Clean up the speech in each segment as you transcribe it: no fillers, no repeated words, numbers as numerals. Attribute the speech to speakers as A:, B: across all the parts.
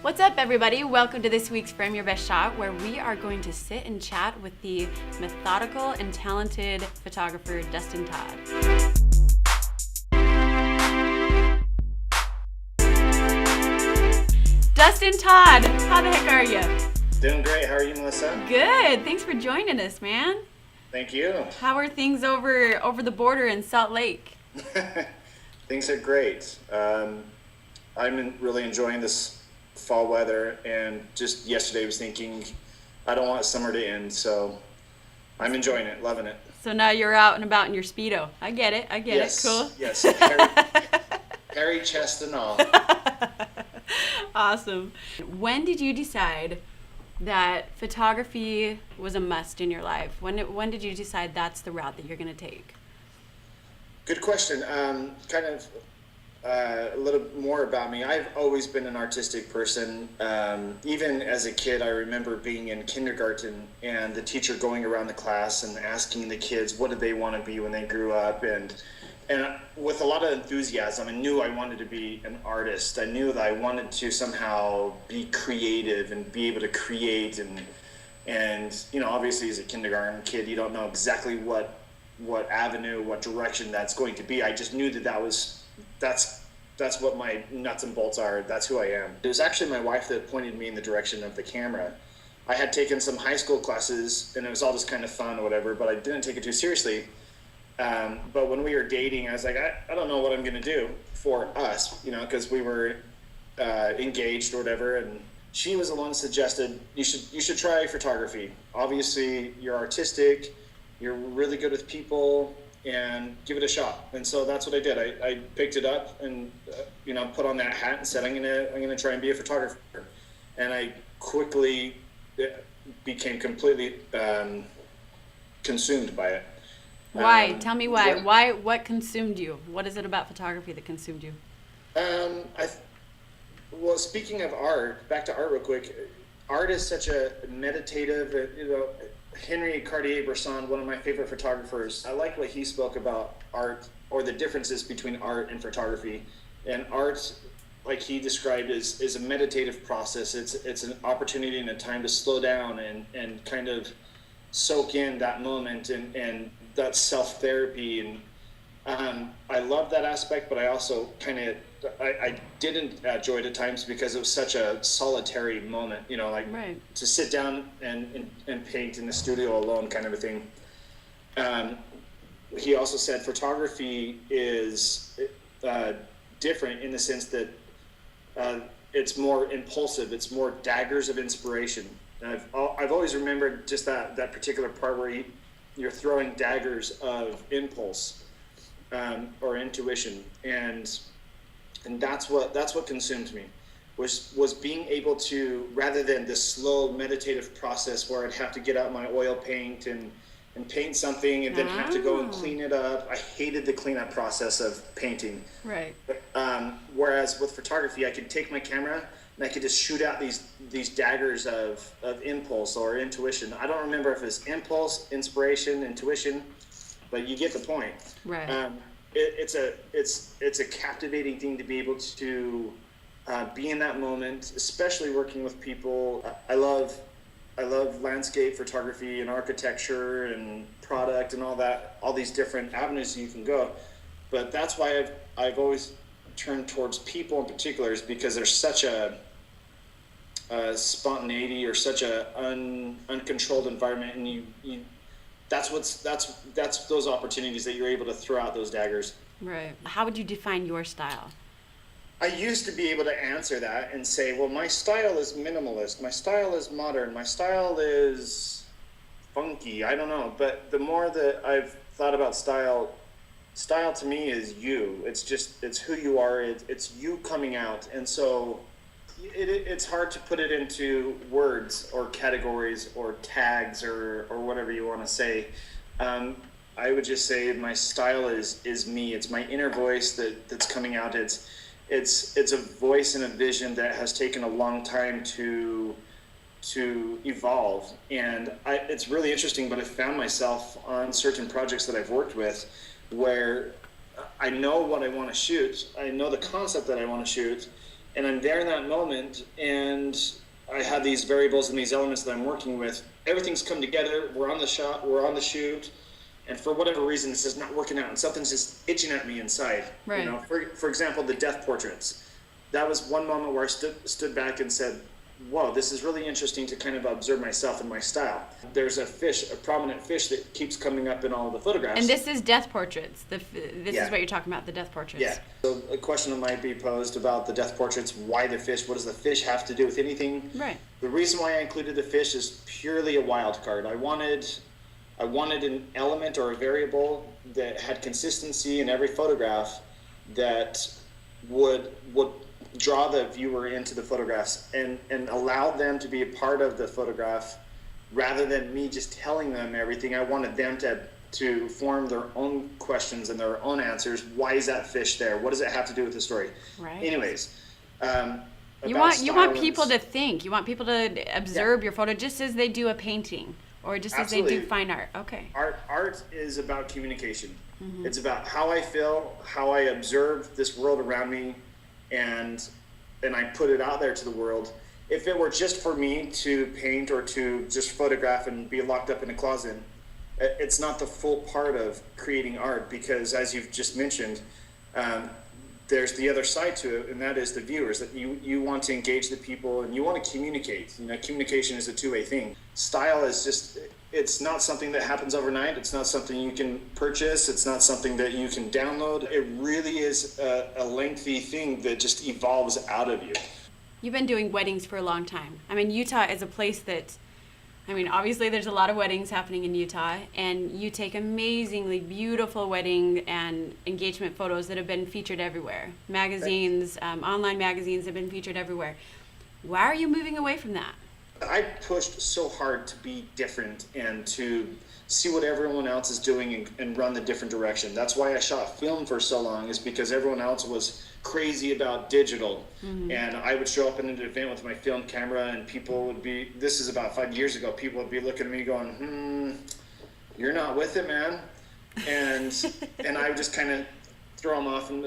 A: What's up, everybody? Welcome to this week's Frame Your Best Shot, where we are going to sit and chat with the methodical and talented photographer, Duston Todd. Duston Todd, how the heck are you?
B: Doing great. How are you, Melissa?
A: Good. Thanks for joining us, man.
B: Thank you.
A: How are things over the border in Salt Lake?
B: Things are great. I'm really enjoying this fall weather, and just yesterday was thinking I don't want summer to end, so I'm enjoying it, loving it.
A: So now you're out and about in your Speedo. I get it.
B: Yes,
A: Cool.
B: Yes. Hairy chest and all.
A: Awesome. When did you decide that photography was a must in your life? When did you decide that's the route that you're going to take?
B: Good question. A little more about me. I've always been an artistic person. Even as a kid, I remember being in kindergarten and the teacher going around the class and asking the kids what did they want to be when they grew up, and with a lot of enthusiasm. I knew I wanted to be an artist. I knew that I wanted to somehow be creative and be able to create, and you know, obviously as a kindergarten kid, you don't know exactly what avenue, what direction that's going to be. I just knew that's what my nuts and bolts are. That's who I am. It was actually my wife that pointed me in the direction of the camera. I had taken some high school classes and it was all just kind of fun or whatever, but I didn't take it too seriously. But when we were dating, I was like, I don't know what I'm going to do for us, you know, because we were engaged or whatever. And she was the one that suggested you should try photography. Obviously, you're artistic, you're really good with people, and give it a shot. And so that's what I did. I picked it up and put on that hat and said, I'm gonna try and be a photographer. And I quickly became completely consumed by it.
A: Why? Tell me why. Yeah. Why? What consumed you? What is it about photography that consumed you?
B: Well, speaking of art, back to art real quick. Art is such a meditative, Henry Cartier-Bresson, one of my favorite photographers, I like what he spoke about art, or the differences between art and photography. And art, like he described, is a meditative process. It's an opportunity and a time to slow down and kind of soak in that moment and that self-therapy. And I love that aspect, but I also I didn't enjoy it at times because it was such a solitary moment, right. To sit down and paint in the studio alone, kind of a thing. He also said photography is different in the sense that it's more impulsive, it's more daggers of inspiration. And I've always remembered just that particular part where you're throwing daggers of impulse or intuition, and that's what consumed me, was being able to, rather than this slow meditative process where I'd have to get out my oil paint and paint something and then have to go and clean it up. I hated the cleanup process of painting.
A: Right.
B: Whereas with photography, I could take my camera and I could just shoot out these daggers of impulse or intuition. I don't remember if it's impulse, inspiration, intuition, but you get the point.
A: Right.
B: It's a captivating thing to be able to be in that moment, especially working with people. I love landscape photography and architecture and product and all that, all these different avenues you can go. But that's why I've always turned towards people in particular, is because there's such a spontaneity or such a uncontrolled environment, and you that's those opportunities that you're able to throw out those daggers.
A: Right. How would you define your style?
B: I used to be able to answer that and say, well, my style is minimalist, my style is modern, my style is funky. I don't know. But the more that I've thought about style to me is you. It's who you are. It's you coming out. And so it's hard to put it into words or categories or tags or whatever you want to say. I would just say my style is me. It's my inner voice that's coming out. It's a voice and a vision that has taken a long time to evolve. And it's really interesting, but I found myself on certain projects that I've worked with where I know what I want to shoot. I know the concept that I want to shoot, and I'm there in that moment, and I have these variables and these elements that I'm working with. Everything's come together. We're on the shot. We're on the shoot. And for whatever reason, it's just not working out, and something's just itching at me inside.
A: Right.
B: You know, for example, the death portraits. That was one moment where I stood back and said, whoa, this is really interesting to kind of observe myself and my style. There's a fish, a prominent fish that keeps coming up in all the photographs.
A: And this is death portraits. This is what you're talking about, the death portraits.
B: Yeah. So a question that might be posed about the death portraits, why the fish? What does the fish have to do with anything?
A: Right.
B: The reason why I included the fish is purely a wild card. I wanted an element or a variable that had consistency in every photograph that would draw the viewer into the photographs and allow them to be a part of the photograph rather than me just telling them everything. I wanted them to form their own questions and their own answers. Why is that fish there? What does it have to do with the story?
A: Right.
B: Anyways,
A: you want people to think. You want people to observe your photo just as they do a painting or just
B: Absolutely.
A: as they do fine art. Okay.
B: Art is about communication. Mm-hmm. It's about how I feel, how I observe this world around me, and I put it out there to the world. If it were just for me to paint or to just photograph and be locked up in a closet, it's not the full part of creating art, because as you've just mentioned, there's the other side to it, and that is the viewers, that you want to engage the people and you want to communicate. You know, communication is a two-way thing. Style is just, it's not something that happens overnight. It's not something you can purchase. It's not something that you can download. It really is a lengthy thing that just evolves out of you.
A: You've been doing weddings for a long time. I mean, Utah is a place that, I mean, obviously there's a lot of weddings happening in Utah, and you take amazingly beautiful wedding and engagement photos that have been featured everywhere. Magazines, online magazines have been featured everywhere. Why are you moving away from that?
B: I pushed so hard to be different and to see what everyone else is doing and run the different direction. That's why I shot film for so long, is because everyone else was crazy about digital. Mm-hmm. And I would show up in an event with my film camera, and people would be, this is about 5 years ago, people would be looking at me going, you're not with it, man. And I would just kind of throw them off and,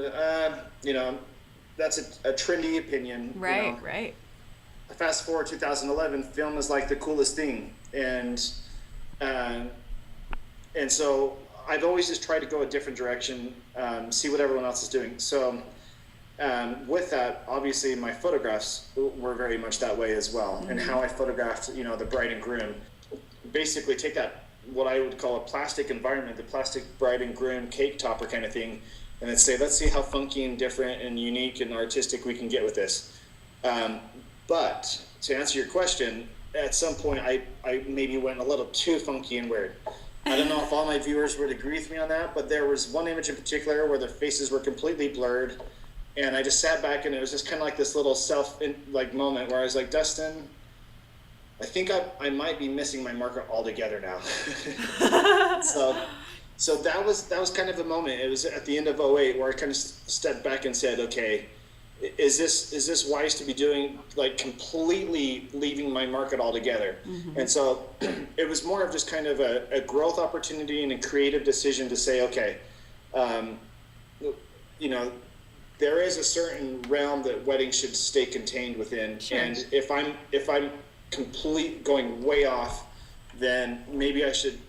B: you know, that's a trendy opinion.
A: Right,
B: you know?
A: Right.
B: Fast forward 2011, film is like the coolest thing. And so I've always just tried to go a different direction, see what everyone else is doing. So with that, obviously my photographs were very much that way as well. Mm-hmm. And how I photographed, you know, the bride and groom. Basically take that, what I would call a plastic environment, the plastic bride and groom cake topper kind of thing, and then say, let's see how funky and different and unique and artistic we can get with this. But to answer your question, at some point I maybe went a little too funky and weird. I don't know if all my viewers would agree with me on that, but there was one image in particular where their faces were completely blurred, and I just sat back, and it was just kind of like this little moment where I was like, Dustin, I think I might be missing my marker altogether now. So that was kind of the moment. It was at the end of 2008 where I kind of stepped back and said, okay, is this wise to be doing, like, completely leaving my market altogether? Mm-hmm. And so it was more of just kind of a growth opportunity and a creative decision to say, okay, you know, there is a certain realm that weddings should stay contained within. Sure. And if I'm going way off, then maybe I should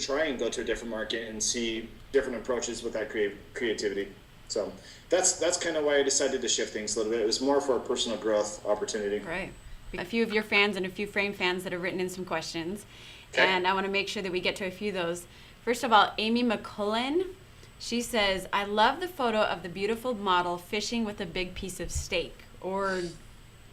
B: try and go to a different market and see different approaches with that creativity. So that's kind of why I decided to shift things a little bit. It was more for a personal growth opportunity.
A: Right. A few of your fans and a few Frame fans that have written in some questions.
B: Okay.
A: And I want to make sure that we get to a few of those. First of all, Amy McCullen, she says, I love the photo of the beautiful model fishing with a big piece of steak, or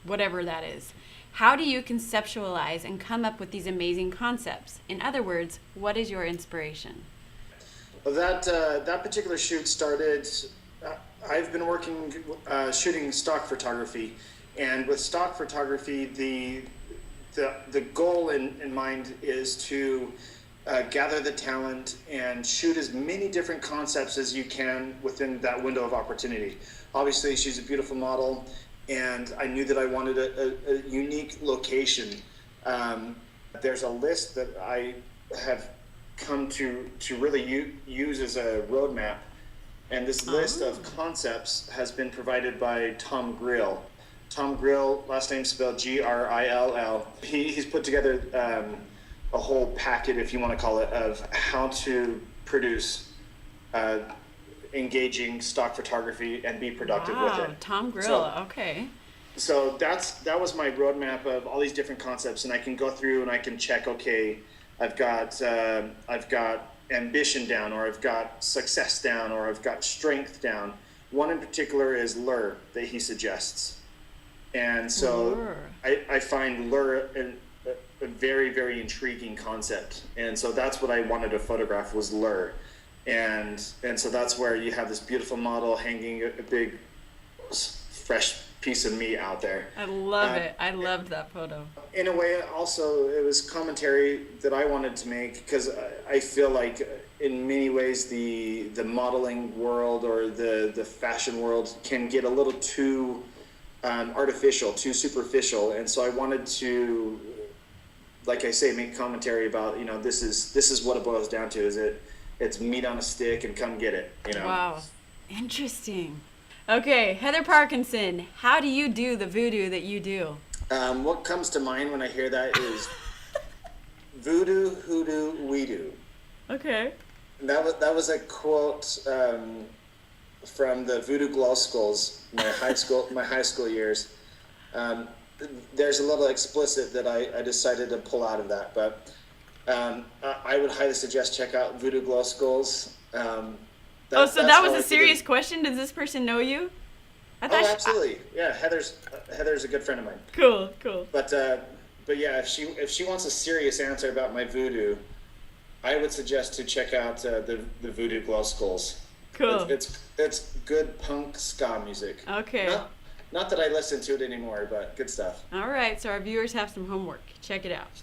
A: whatever that is. How do you conceptualize and come up with these amazing concepts? In other words, what is your inspiration?
B: Well, that particular shoot started, I've been working, shooting stock photography, and with stock photography, the goal in mind is to gather the talent and shoot as many different concepts as you can within that window of opportunity. Obviously, she's a beautiful model, and I knew that I wanted a unique location. There's a list that I have come to really use as a roadmap. And this list of concepts has been provided by Tom Grill. Tom Grill, last name spelled Grill. He's put together a whole packet, if you want to call it, of how to produce engaging stock photography and be productive with it.
A: Tom Grill,
B: So,
A: okay.
B: so that was my roadmap of all these different concepts, and I can go through and I can check. Okay, I've got ambition down, or I've got success down, or I've got strength down. One in particular is lure that he suggests, and so I find lure a very, very intriguing concept, and so that's what I wanted to photograph, was lure. And so that's where you have this beautiful model hanging a big fresh piece of meat out there.
A: I love it. I loved that photo.
B: In a way, also, it was commentary that I wanted to make, because I feel like in many ways the modeling world or the fashion world can get a little too artificial, too superficial, and so I wanted to, like I say, make commentary about, this is what it boils down to. It's meat on a stick and come get it.
A: Wow, interesting. Okay, Heather Parkinson, how do you do the voodoo that you do?
B: What comes to mind when I hear that is voodoo, hoodoo, weedoo.
A: Okay.
B: And that was a quote from the Voodoo Glow Skulls, my high school years. There's a little explicit that I decided to pull out of that, but I would highly suggest check out Voodoo Glow Skulls.
A: So that was a serious question? Does this person know you?
B: Absolutely. Yeah, Heather's a good friend of mine.
A: Cool.
B: But yeah, if she wants a serious answer about my voodoo, I would suggest to check out the Voodoo Glow Skulls.
A: Cool.
B: It's good punk ska music.
A: Okay.
B: Not that I listen to it anymore, but good stuff.
A: All right, so our viewers have some homework. Check it out.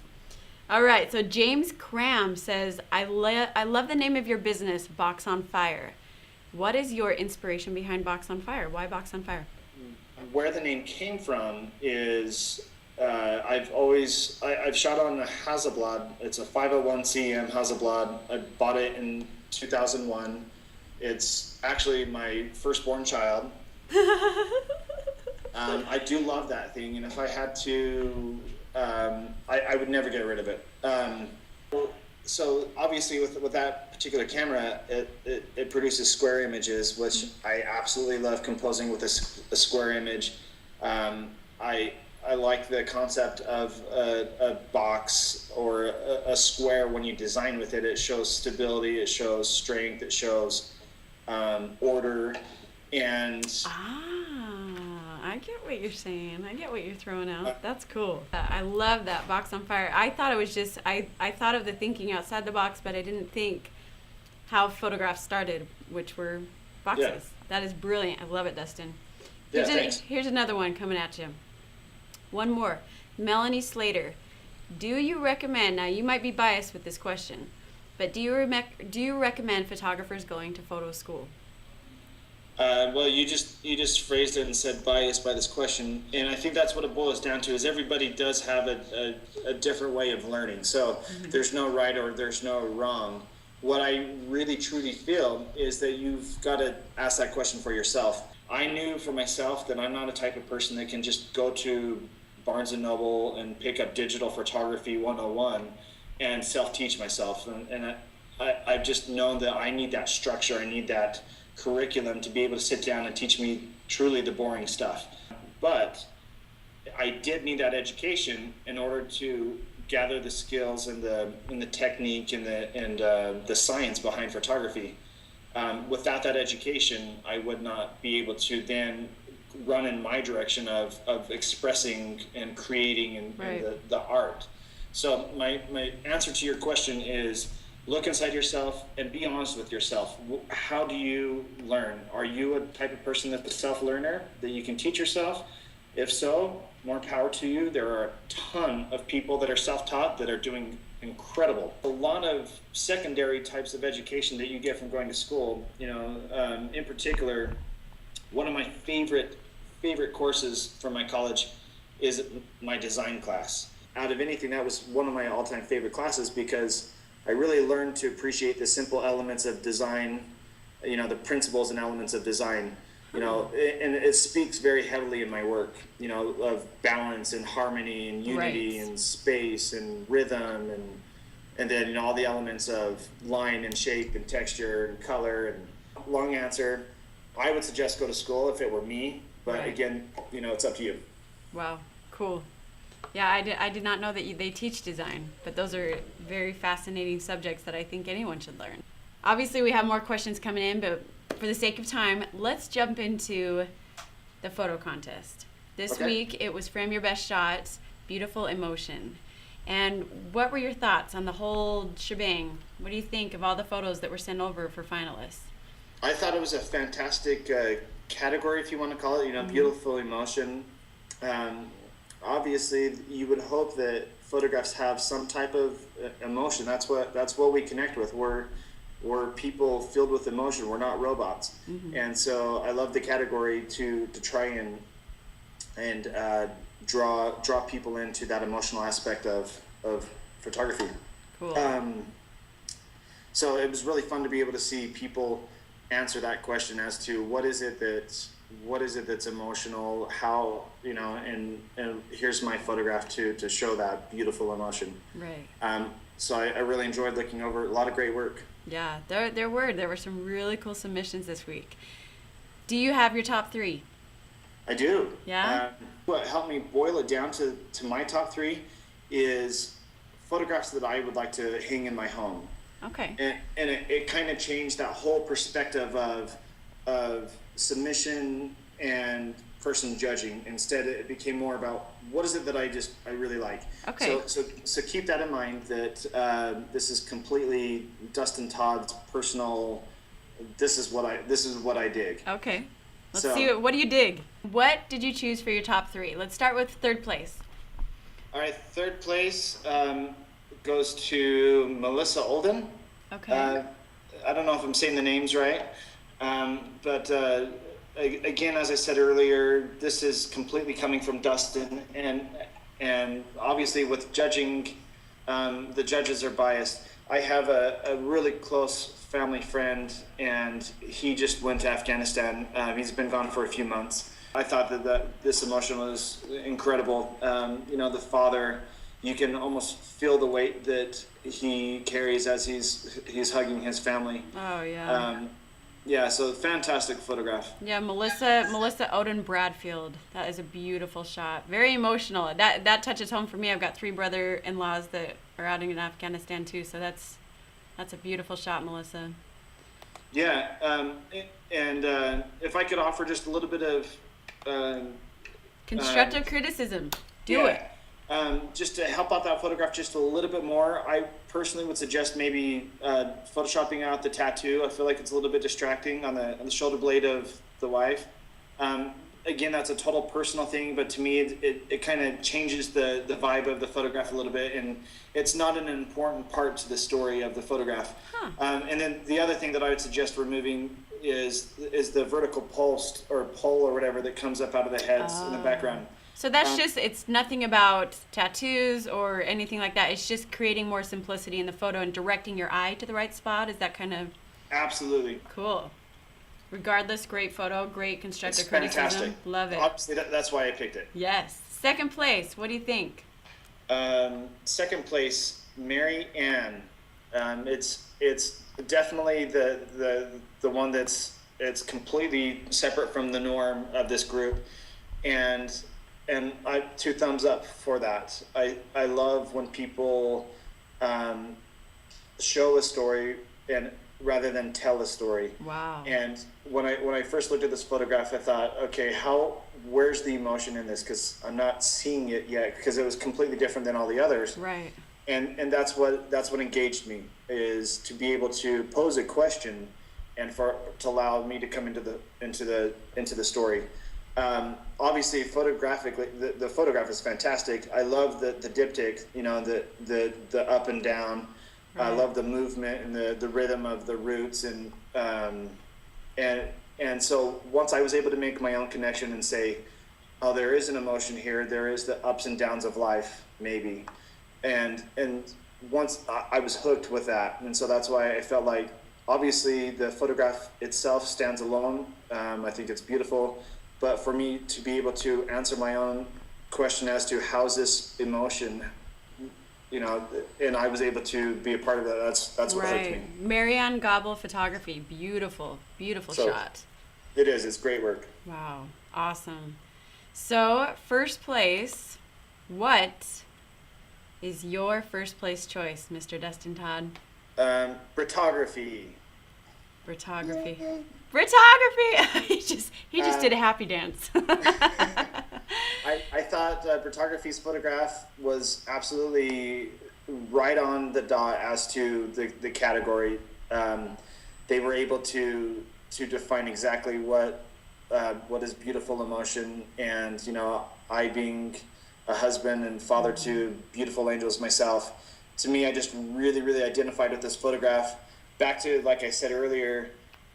A: All right, so James Cram says, I love the name of your business, Box on Fire. What is your inspiration behind Box on Fire? Why Box on Fire?
B: Where the name came from is I've shot on a Hasselblad. It's a 501 CM Hasselblad. I bought it in 2001. It's actually my firstborn child. I do love that thing, and if I had to, I would never get rid of it. So obviously with that particular camera, it produces square images, which I absolutely love composing with a square image. I like the concept of a box or a square. When you design with it, it shows stability, it shows strength, it shows order, and
A: I get what you're saying. I get what you're throwing out. That's cool. I love that Box on Fire. I thought it was just, I thought of the thinking outside the box, but I didn't think how photographs started, which were boxes. Yeah. That is brilliant. I love it, Dustin. Here's another one coming at you. One more. Melanie Slater. Do you recommend, now you might be biased with this question, but do you recommend photographers going to photo school?
B: Well, you just phrased it and said biased by this question, and I think that's what it boils down to, is everybody does have a different way of learning. So there's no right or there's no wrong. What I really truly feel is that you've got to ask that question for yourself. I knew for myself that I'm not a type of person that can just go to Barnes & Noble and pick up digital photography 101 and self-teach myself. And I've just known that I need that structure, I need that curriculum to be able to sit down and teach me truly the boring stuff. But I did need that education in order to gather the skills and the technique and the science behind photography. Without that education, I would not be able to then run in my direction of expressing and creating and the art. So my answer to your question is, look inside yourself and be honest with yourself. How do you learn? Are you a type of person that's a self-learner, that you can teach yourself? If so, more power to you. There are a ton of people that are self-taught that are doing incredible. A lot of secondary types of education that you get from going to school, in particular, one of my favorite courses from my college is my design class. Out of anything, that was one of my all-time favorite classes, because I really learned to appreciate the simple elements of design the principles and elements of design. And it speaks very heavily in my work, of balance and harmony and unity
A: Right.
B: and space and rhythm and then all the elements of line and shape and texture and color. And long answer, I would suggest go to school if it were me, but
A: Right.
B: again, it's up to you.
A: Wow, cool. Yeah, I did not know that they teach design, but those are very fascinating subjects that I think anyone should learn. Obviously, we have more questions coming in, but for the sake of time, let's jump into the photo contest. This
B: Okay.
A: week, it was Frame Your Best Shot, Beautiful Emotion. And what were your thoughts on the whole shebang? What do you think of all the photos that were sent over for finalists?
B: I thought it was a fantastic category, if you want to call it, beautiful emotion. Obviously, you would hope that photographs have some type of emotion. That's what we connect with. We're people filled with emotion. We're not robots. And so I love the category to try and draw people into that emotional aspect of photography.
A: Cool.
B: So it was really fun to be able to see people answer that question as to what is it that's emotional, how, and here's my photograph to show that beautiful emotion.
A: Right.
B: So I really enjoyed looking over a lot of great work.
A: Yeah, there were some really cool submissions this week. Do you have your top 3?
B: I do.
A: Yeah?
B: What helped me boil it down to my top 3 is photographs that I would like to hang in my home.
A: Okay.
B: And it kind of changed that whole perspective of submission and person judging. Instead, it became more about what is it that I really like.
A: Okay.
B: So keep that in mind that this is completely Duston Todd's personal. This is what I dig.
A: Okay. Let's
B: So-
A: see what do you dig? What did you choose for your top 3? Let's start with third place.
B: All right, third place goes to Melissa Oden.
A: Okay.
B: I don't know if I'm saying the names right, but again, as I said earlier, this is completely coming from Dustin, and obviously with judging, the judges are biased. I have a really close family friend, and he just went to Afghanistan. He's been gone for a few months. I thought that this emotion was incredible. The father, you can almost feel the weight that he carries as he's hugging his family.
A: Oh yeah.
B: Yeah, so fantastic photograph.
A: Yeah, Melissa Oden Bradfield. That is a beautiful shot. Very emotional. That touches home for me. I've got 3 brother-in-laws that are out in Afghanistan too, so that's a beautiful shot, Melissa.
B: Yeah, and if I could offer just a little bit of
A: Constructive criticism. Do it.
B: Just to help out that photograph just a little bit more, I personally would suggest maybe photoshopping out the tattoo. I feel like it's a little bit distracting on the shoulder blade of the wife. Again, that's a total personal thing, but to me, it kind of changes the vibe of the photograph a little bit, and it's not an important part to the story of the photograph.
A: Huh.
B: And then the other thing that I would suggest removing is the vertical pole or whatever that comes up out of the heads in the background.
A: So that's it's nothing about tattoos or anything like that. It's just creating more simplicity in the photo and directing your eye to the right spot. Is that kind of
B: Absolutely.
A: cool? Regardless, great photo, great constructive
B: It's
A: criticism.
B: fantastic.
A: Love it.
B: Obviously, that's why I picked it.
A: Yes. Second place. What do you think?
B: Second place, Maryanne. It's definitely the one it's completely separate from the norm of this group, and I 2 thumbs up for that. I love when people show a story and rather than tell a story.
A: Wow.
B: And when I first looked at this photograph, I thought, okay, where's the emotion in this? Because I'm not seeing it yet, because it was completely different than all the others.
A: Right.
B: And that's what engaged me, is to be able to pose a question and to allow me to come into the story. Obviously, photographically, the photograph is fantastic. I love the diptych, the up and down.
A: Right.
B: I love the movement and the rhythm of the roots, and so once I was able to make my own connection and say, oh, there is an emotion here. There is the ups and downs of life, maybe, and once I was hooked with that, and so that's why I felt like obviously the photograph itself stands alone. I think it's beautiful, but for me to be able to answer my own question as to how's this emotion, you know, and I was able to be a part of that. That's what hooked me.
A: Maryanne Gobble photography, beautiful shot.
B: It is. It's great work.
A: Wow, awesome. So first place, what is your first place choice, Mr. Duston Todd?
B: Britography.
A: Britography. He just did a happy dance.
B: I thought Britography's photograph was absolutely right on the dot as to the category. They were able to define exactly what is beautiful emotion, and you know, I being a husband and father to beautiful angels myself, to me, I just really identified with this photograph. Back to, like I said earlier,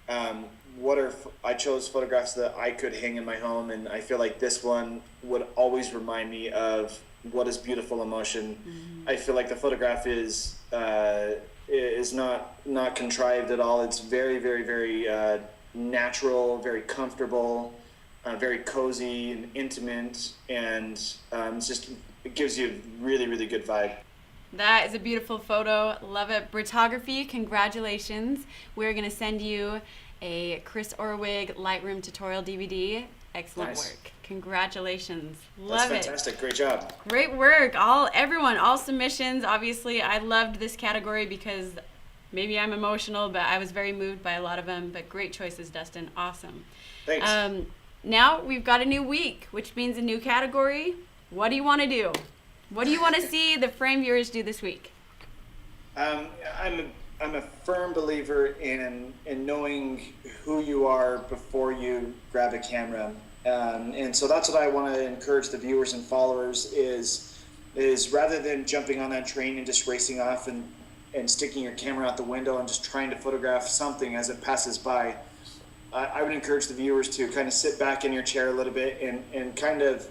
B: I chose photographs that I could hang in my home, and I feel like this one would always remind me of what is beautiful emotion. I feel like the photograph is not contrived at all. It's very natural, very comfortable, very cozy and intimate, and it gives you a really good vibe.
A: That is a beautiful photo. Love it. Britography, congratulations. We're going to send you a Chris Orwig Lightroom tutorial DVD. Excellent work. Congratulations. Love it.
B: That's fantastic. Great job.
A: Great work. All submissions. Obviously, I loved this category because maybe I'm emotional, but I was very moved by a lot of them. But great choices, Dustin. Awesome.
B: Thanks.
A: Now we've got a new week, which means a new category. What do you want to do? What do you want to see the Frame viewers do this week?
B: I'm a firm believer in knowing who you are before you grab a camera, and so that's what I want to encourage the viewers and followers is rather than jumping on that train and just racing off and sticking your camera out the window and just trying to photograph something as it passes by. I would encourage the viewers to kind of sit back in your chair a little bit and kind of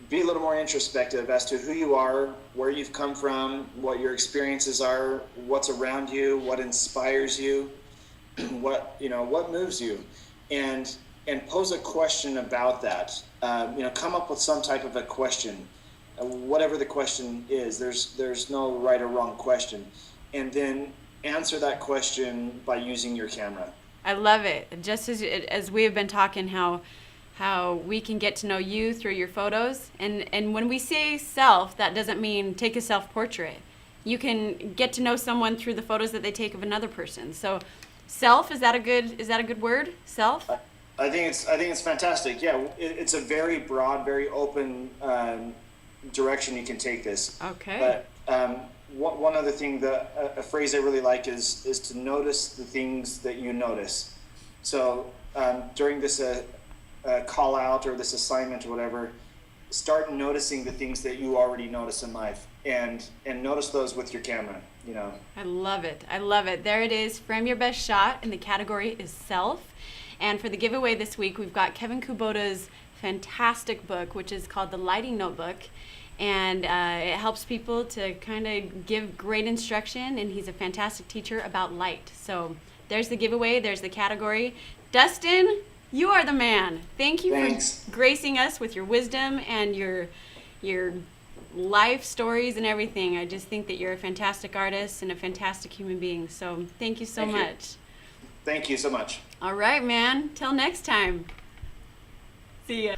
B: be a little more introspective as to who you are, where you've come from, what your experiences are, what's around you, what inspires you, what moves you, and pose a question about that. Come up with some type of a question, whatever the question is. There's no right or wrong question, and then answer that question by using your camera.
A: I love it. Just as we have been talking, how we can get to know you through your photos, and when we say self, that doesn't mean take a self-portrait. You can get to know someone through the photos that they take of another person. So self, is that a good word? Self?
B: I think it's fantastic. Yeah, it's a very broad, very open direction you can take this.
A: Okay.
B: But one other thing, a phrase I really like is to notice the things that you notice. So during this call out or this assignment or whatever, start noticing the things that you already notice in life, and notice those with your camera.
A: I love it. There it is. Frame Your Best Shot, and the category is self. And for the giveaway this week, we've got Kevin Kubota's fantastic book, which is called The Lighting Notebook, and it helps people to kind of give great instruction, and he's a fantastic teacher about light. So there's the giveaway, there's the category. Dustin, you are the man. Thank you for gracing us with your wisdom and your life stories and everything. I just think that you're a fantastic artist and a fantastic human being. So thank you so much.
B: Thank you so much.
A: All right, man. Till next time. See ya.